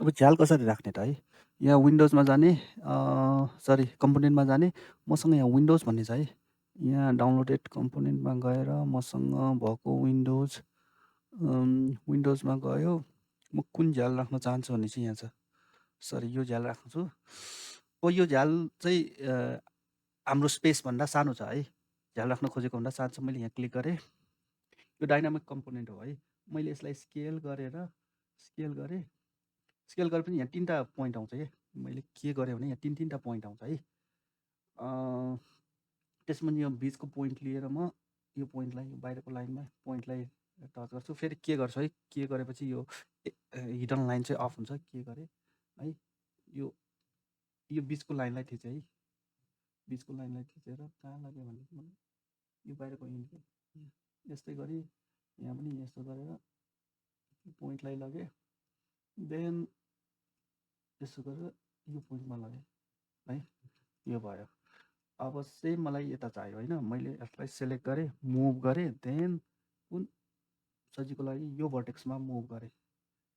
अब झ्याल कसरी राख्ने त है? यहाँ विन्डोजमा जाने सरी कम्पोनेन्टमा जाने, मसँग यहाँ विन्डोज भन्ने छ है। यहाँ डाउनलोडेड कम्पोनेन्टमा गएर मसँग भएको विन्डोजमा गयो। म कुन झ्याल राख्न चाहन्छु भन्ने चाहिँ यहाँ छ। सरी यो झ्याल राख्छु छु। यो झ्याल चाहिँ हाम्रो स्पेसभन्दा सानो छ है। झ्याल राख्न खोजेको भन्दा सानो छ। मैले यहाँ क्लिक गरेँ। यो डाइनामिक कम्पोनेन्ट हो है। मैले यसलाई स्केल गरेँ। स्केल गरे पनि यहाँ 3टा पोइन्ट आउँछ के। मैले के गरेँ भने यहाँ 3-3टा पोइन्ट आउँछ है। त्यसमा यो बिचको पोइन्ट लिएर म यो पोइन्टलाई यो बाहिरको लाइनमा पोइन्टलाई टच गर्छु। फेरि के गर्छु है, के गरेपछि यो हिडन लाइन चाहिँ अफ हुन्छ। के गरेँ है, यो बिचको लाइनलाई थिचेँ है। बिचको लाइनलाई थिचेर कहाँ लाग्यो भनेदेखि मलाई यो बाहिरको इन्ड यस्तै गरी यहाँ पनि यस्तो गरेर पोइन्टलाई लगेँ। देन यसो गरेर यो पोइन्टमा लगेँ है। यो भयो। अब चाहिँ मलाई यता चाहियो होइन। मैले यसलाई सेलेक्ट गरेँ, मुभ गरेँ। देन कुन सजिलोको लागि यो भर्टेक्समा मुभ गरेँ।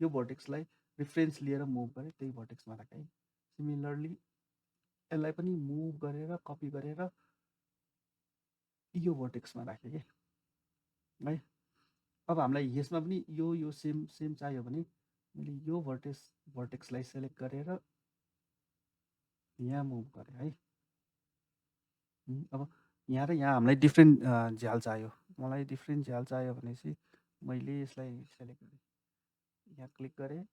यो भर्टेक्सलाई रिफरेन्स लिएर मुभ गरेँ, त्यही भर्टेक्समा राखेँ है। सिमिलरली यसलाई पनि मुभ गरेर कपी गरेर यो भर्टेक्समा राखेँ कि है। अब हामीलाई यसमा पनि यो सेम चाहियो भने मैले यो भर्टेक्सलाई सेलेक्ट गरेर यहाँ मुभ गरेँ है। अब यहाँ र यहाँ हामीलाई डिफ्रेन्ट झ्याल चाहियो। मलाई डिफ्रेन्ट झ्याल चाहियो भनेपछि मैले यसलाई सेलेक्ट गरेँ, यहाँ क्लिक गरेँ।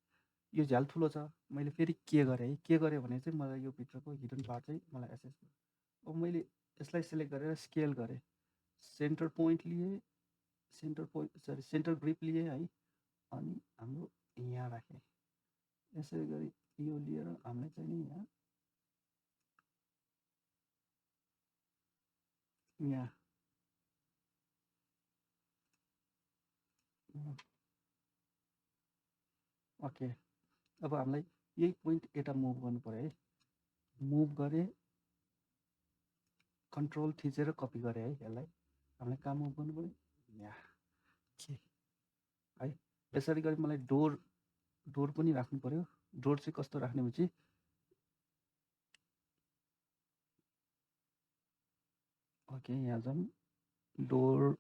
यो झ्याल ठुलो छ। मैले फेरि के गरेँ है, के गरेँ भने चाहिँ मलाई यो भित्रको हिडन पार्ट चाहिँ मलाई एसेस भयो। अब मैले यसलाई सेलेक्ट गरेर स्केल गरेँ, सेन्टर पोइन्ट लिएँ, सेन्टर ग्रिप लिएँ है। अनि हाम्रो यहाँ राखेँ। यसै गरी यो लिएर हामीलाई चाहिँ नि यहाँ ओके। अब हामीलाई यही पोइन्ट यता मुभ गर्नु पऱ्यो है। मुभ गरेँ, कन्ट्रोल थिचेर कपी गरेँ है। यसलाई हामीलाई कहाँ मुभ गर्नु पऱ्यो, यहाँ के है। यसरी गरी मलाई डोर पनि राख्नु पऱ्यो। डोर चाहिँ कस्तो राख्ने भनेपछि ओके, यहाँ जाउँ। डोर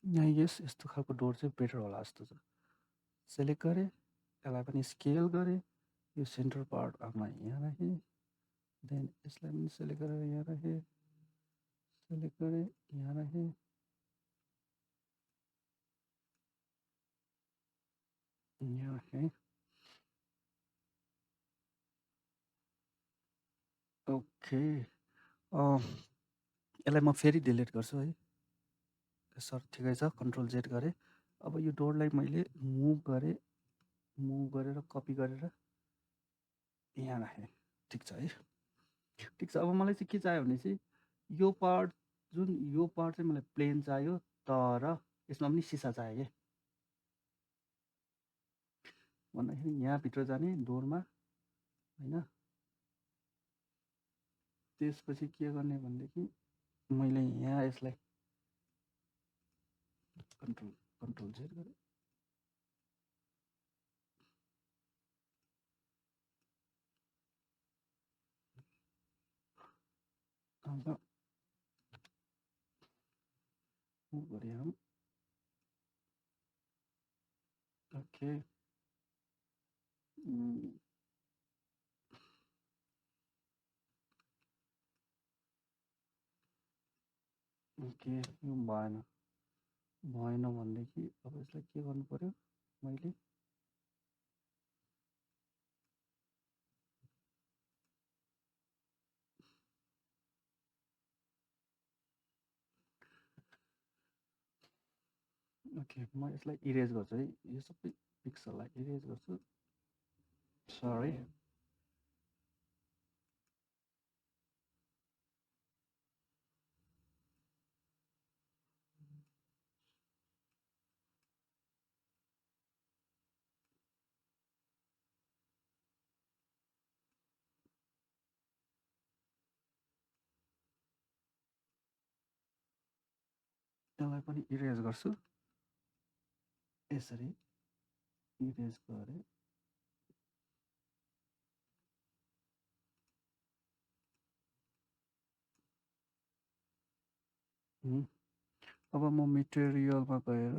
यहाँ यस्तो खालको डोर चाहिँ बेटर होला जस्तो छ। सेलेक्ट गरेँ, यसलाई पनि स्केल गरेँ। यो सेन्टर पार्ट आफ्ना यहाँ राखेँ। देन यसलाई पनि सेलेक्ट गरेर यहाँ राखेँ, सेलेक्ट गरेँ, यहाँ राखेँ। यहाँ राखेँ। ओके। यसलाई म फेरि डिलिट गर्छु है। सर ठिकै छ, कन्ट्रोल जेड गरेँ। अब यो डोरलाई मैले मुभ गरेर कपी गरेर यहाँ राखेँ। ठिक छ है, ठिक छ। अब मलाई चाहिँ के चाहियो भने चाहिँ यो पार्ट चाहिँ मलाई प्लेन चाहियो, तर यसमा पनि सिसा चाहियो कि भन्दाखेरि यहाँभित्र जाने डोरमा होइन। त्यसपछि के गर्ने भनेदेखि मैले यहाँ यसलाई कन्ट्रोल जेड गरेँ। अब गरेँ हम ओके। ओके, यो भएन भनेदेखि अब यसलाई के गर्नु पर्यो, मैले ओके म यसलाई इरेज गर्छु है। यो सबै पिक्सललाई इरेज गर्छु। सरी। यसलाई पनि इरेज गर्छु। यसरी इरेज गरेँ। अब म मेटेरियलमा गएर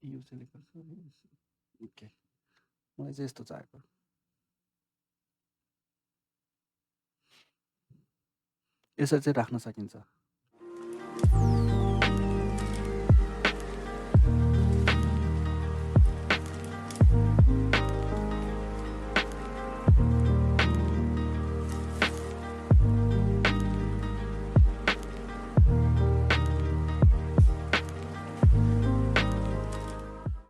यो सेलेक्ट गर्छु। ओके, मलाई चाहिँ यस्तो चाहिएको। यसरी चाहिँ राख्न सकिन्छ।